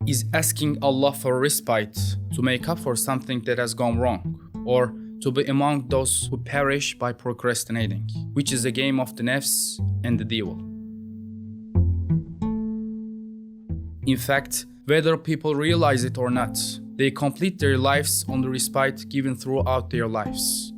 is asking Allah for respite to make up for something that has gone wrong, or to be among those who perish by procrastinating, which is a game of the nafs and the devil. In fact, whether people realize it or not, they complete their lives on the respite given throughout their lives.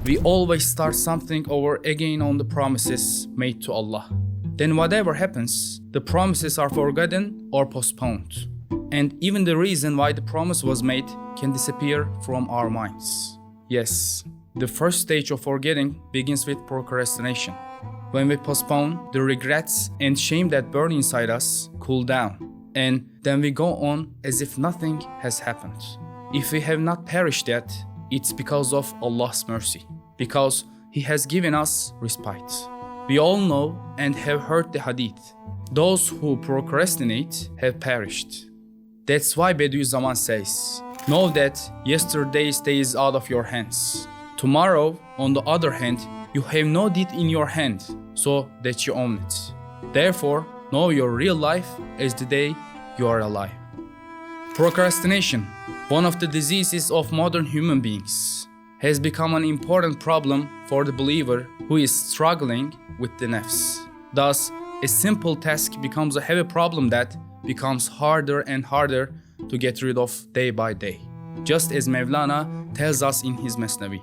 We always start something over again on the promises made to Allah. Then whatever happens, the promises are forgotten or postponed. And even the reason why the promise was made can disappear from our minds. Yes, the first stage of forgetting begins with procrastination. When we postpone, the regrets and shame that burn inside us cool down. And then we go on as if nothing has happened. If we have not perished yet, it's because of Allah's mercy, because He has given us respite. We all know and have heard the hadith. Those who procrastinate have perished. That's why Bediüz Zaman says, know that yesterday's day is out of your hands. Tomorrow, on the other hand, you have no deed in your hand, so that you own it. Therefore, know your real life as the day you are alive. Procrastination, one of the diseases of modern human beings, has become an important problem for the believer who is struggling with the nafs. Thus, a simple task becomes a heavy problem that becomes harder and harder to get rid of day by day. Just as Mevlana tells us in his Mesnavi.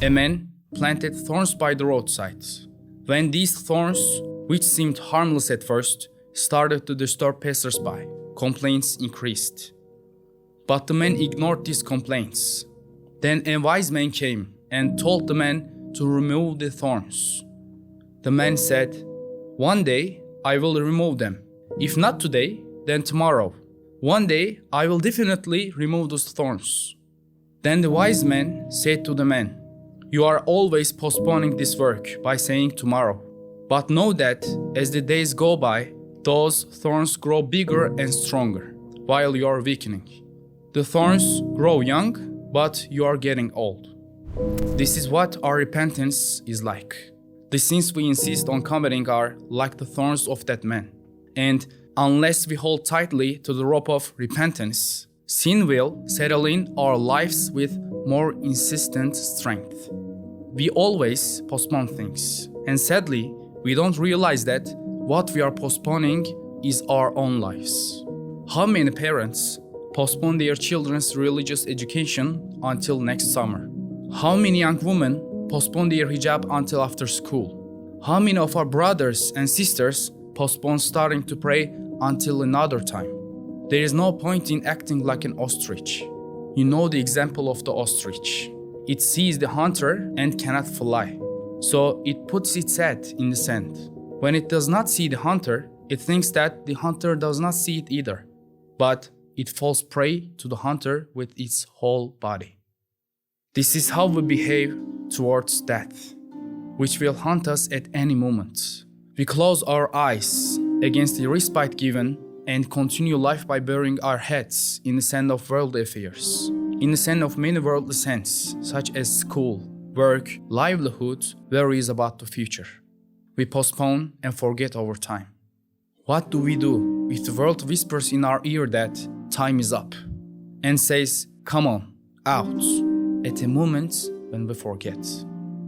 A man planted thorns by the roadside. When these thorns, which seemed harmless at first, started to disturb passers-by, complaints increased. But the man ignored these complaints. Then a wise man came and told the man to remove the thorns. The man said, "One day I will remove them. If not today, then tomorrow. One day I will definitely remove those thorns." Then the wise man said to the man, "You are always postponing this work by saying tomorrow. But know that as the days go by, those thorns grow bigger and stronger, while you are weakening. The thorns grow young, but you are getting old." This is what our repentance is like. The sins we insist on committing are like the thorns of that man. And unless we hold tightly to the rope of repentance, sin will settle in our lives with more insistent strength. We always postpone things, and sadly, we don't realize that what we are postponing is our own lives. How many parents postpone their children's religious education until next summer? How many young women postpone their hijab until after school? How many of our brothers and sisters postpone starting to pray until another time? There is no point in acting like an ostrich. You know the example of the ostrich. It sees the hunter and cannot fly. So it puts its head in the sand. When it does not see the hunter, it thinks that the hunter does not see it either. But it falls prey to the hunter with its whole body. This is how we behave towards death, which will hunt us at any moment. We close our eyes against the respite given and continue life by burying our heads in the sand of worldly affairs, in the sand of many worldly sins, such as school, work, livelihood, worries about the future. We postpone and forget over time. What do we do if the world whispers in our ear that time is up and says, "Come on, out," at a moment when we forget?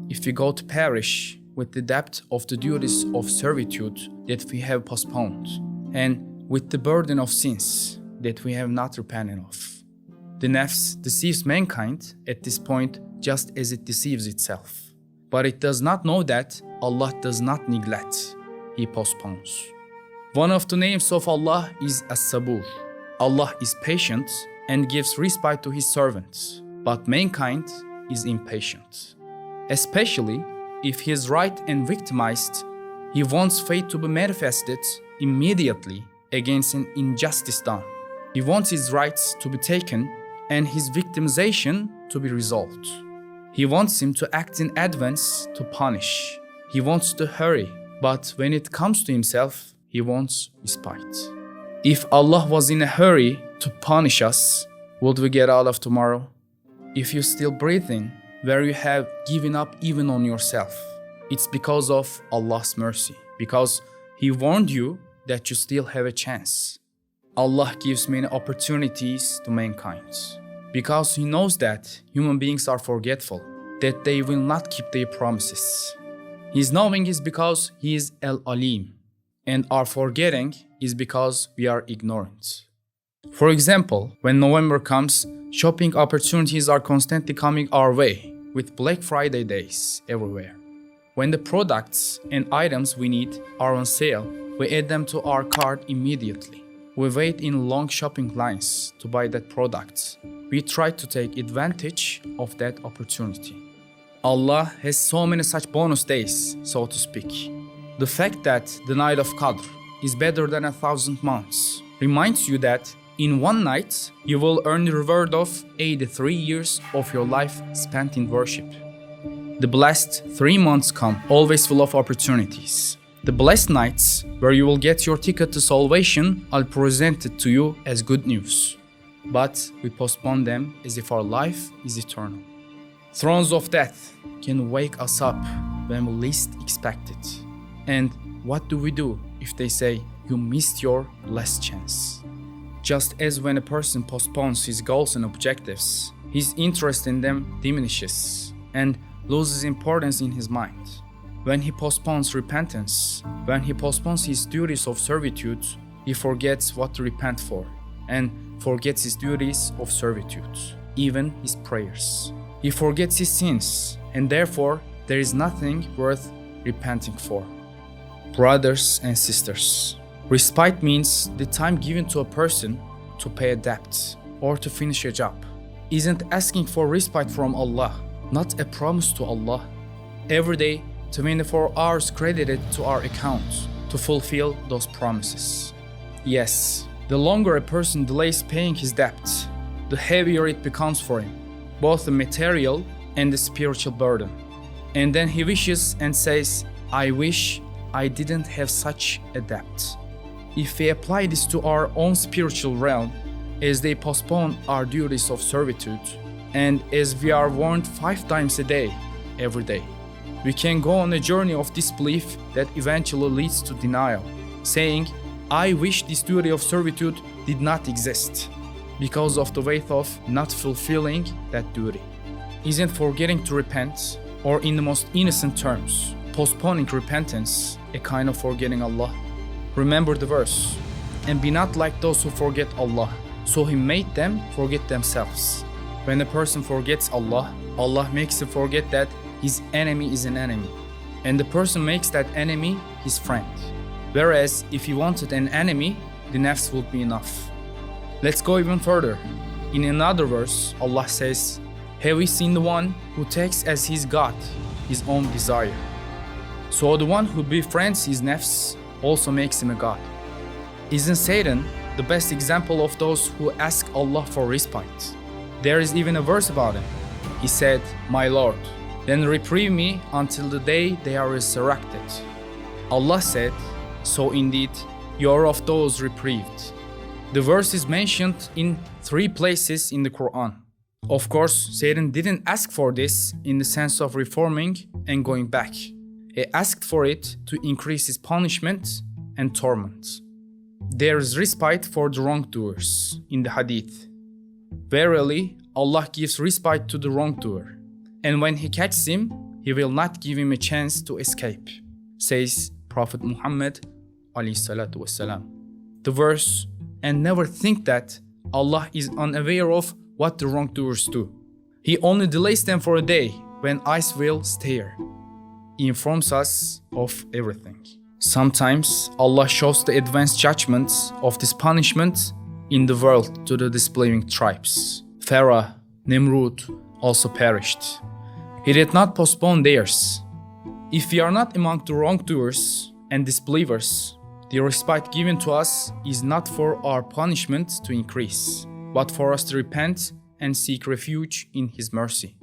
If we go to perish with the depth of the duties of servitude that we have postponed, and with the burden of sins that we have not repented of. The nafs deceives mankind at this point just as it deceives itself. But it does not know that Allah does not neglect, He postpones. One of the names of Allah is As-Sabur. Allah is patient and gives respite to His servants, but mankind is impatient. Especially if he is right and victimized, he wants fate to be manifested immediately against an injustice done. He wants his rights to be taken and his victimization to be resolved. He wants him to act in advance to punish. He wants to hurry, but when it comes to himself, he wants respite. If Allah was in a hurry to punish us, would we get out of tomorrow? If you're still breathing, where you have given up even on yourself, it's because of Allah's mercy, because He warned you that you still have a chance. Allah gives many opportunities to mankind because He knows that human beings are forgetful, that they will not keep their promises. His knowing is because He is Al-Alim, and our forgetting is because we are ignorant. For example, when November comes, shopping opportunities are constantly coming our way, with Black Friday days everywhere. When the products and items we need are on sale, we add them to our cart immediately. We wait in long shopping lines to buy that product. We try to take advantage of that opportunity. Allah has so many such bonus days, so to speak. The fact that the night of Qadr is better than 1,000 months reminds you that in one night you will earn the reward of 83 years of your life spent in worship. The blessed 3 months come, always full of opportunities. The blessed nights, where you will get your ticket to salvation, are presented to you as good news. But we postpone them as if our life is eternal. Thrones of death can wake us up when we least expect it. And what do we do if they say, you missed your last chance? Just as when a person postpones his goals and objectives, his interest in them diminishes and loses importance in his mind. When he postpones repentance, when he postpones his duties of servitude, he forgets what to repent for and forgets his duties of servitude, even his prayers. He forgets his sins, and therefore there is nothing worth repenting for. Brothers and sisters, respite means the time given to a person to pay a debt or to finish a job. Isn't asking for respite from Allah, not a promise to Allah. Every day, 24 hours credited to our account to fulfill those promises. Yes, the longer a person delays paying his debt, the heavier it becomes for him, both the material and the spiritual burden. And then he wishes and says, I wish I didn't have such a debt. If we apply this to our own spiritual realm, as they postpone our duties of servitude, and as we are warned 5 times a day, every day, we can go on a journey of disbelief that eventually leads to denial, saying, I wish this duty of servitude did not exist, because of the weight of not fulfilling that duty. Isn't forgetting to repent, or in the most innocent terms, postponing repentance, a kind of forgetting Allah? Remember the verse, and be not like those who forget Allah, so He made them forget themselves. When a person forgets Allah, Allah makes him forget that his enemy is an enemy, and the person makes that enemy his friend. Whereas if he wanted an enemy, the nafs would be enough. Let's go even further. In another verse, Allah says, have we seen the one who takes as his God his own desire? So the one who befriends his nafs also makes him a God. Isn't Satan the best example of those who ask Allah for respite? There is even a verse about him. He said, my Lord, then reprieve me until the day they are resurrected. Allah said, so indeed, you are of those reprieved. The verse is mentioned in 3 places in the Quran. Of course, Satan didn't ask for this in the sense of reforming and going back. He asked for it to increase his punishment and torment. There is respite for the wrongdoers in the hadith. Verily, Allah gives respite to the wrongdoer, and when He catches him, He will not give him a chance to escape, says Prophet Muhammad ﷺ. The verse, and never think that Allah is unaware of what the wrongdoers do. He only delays them for a day when eyes will stare. He informs us of everything. Sometimes Allah shows the advanced judgments of this punishment in the world to the disbelieving tribes. Pharaoh, Nimrud also perished. He did not postpone theirs. If we are not among the wrongdoers and disbelievers, the respite given to us is not for our punishment to increase, but for us to repent and seek refuge in His mercy.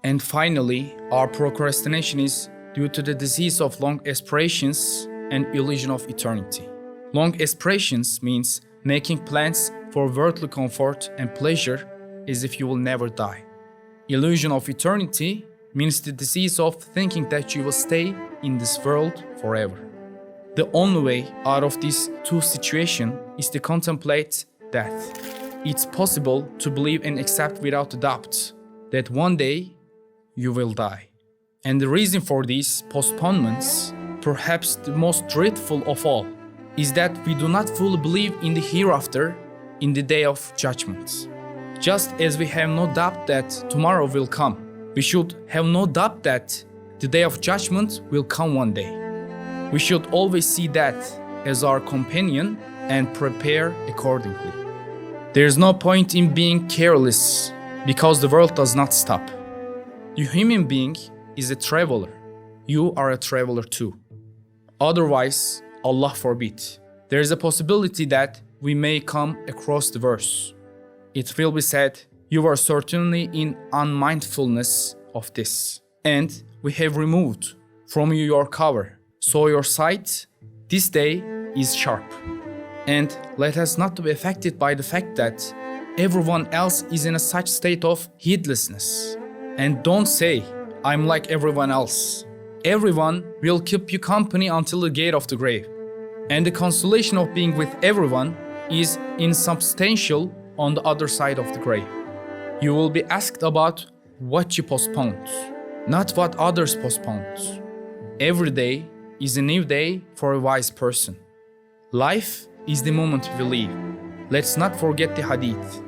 And finally, our procrastination is due to the disease of long aspirations and illusion of eternity. Long aspirations means making plans for worldly comfort and pleasure as if you will never die. Illusion of eternity means the disease of thinking that you will stay in this world forever. The only way out of these two situations is to contemplate death. It's possible to believe and accept without a doubt that one day you will die. And the reason for these postponements, perhaps the most dreadful of all, is that we do not fully believe in the hereafter, in the day of judgment. Just as we have no doubt that tomorrow will come, we should have no doubt that the day of judgment will come one day. We should always see death as our companion and prepare accordingly. There is no point in being careless because the world does not stop. The human being is a traveler. You are a traveler too. Otherwise, Allah forbid, there is a possibility that we may come across the verse. It will be said, you are certainly in unmindfulness of this, and we have removed from you your cover, so your sight this day is sharp. And let us not be affected by the fact that everyone else is in a such state of heedlessness. And don't say, I'm like everyone else. Everyone will keep you company until the gate of the grave. And the consolation of being with everyone is insubstantial on the other side of the grave. You will be asked about what you postponed, not what others postponed. Every day is a new day for a wise person. Life is the moment we live. Let's not forget the hadith.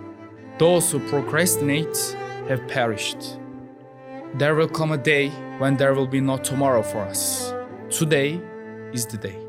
Those who procrastinate have perished. There will come a day when there will be no tomorrow for us. Today is the day.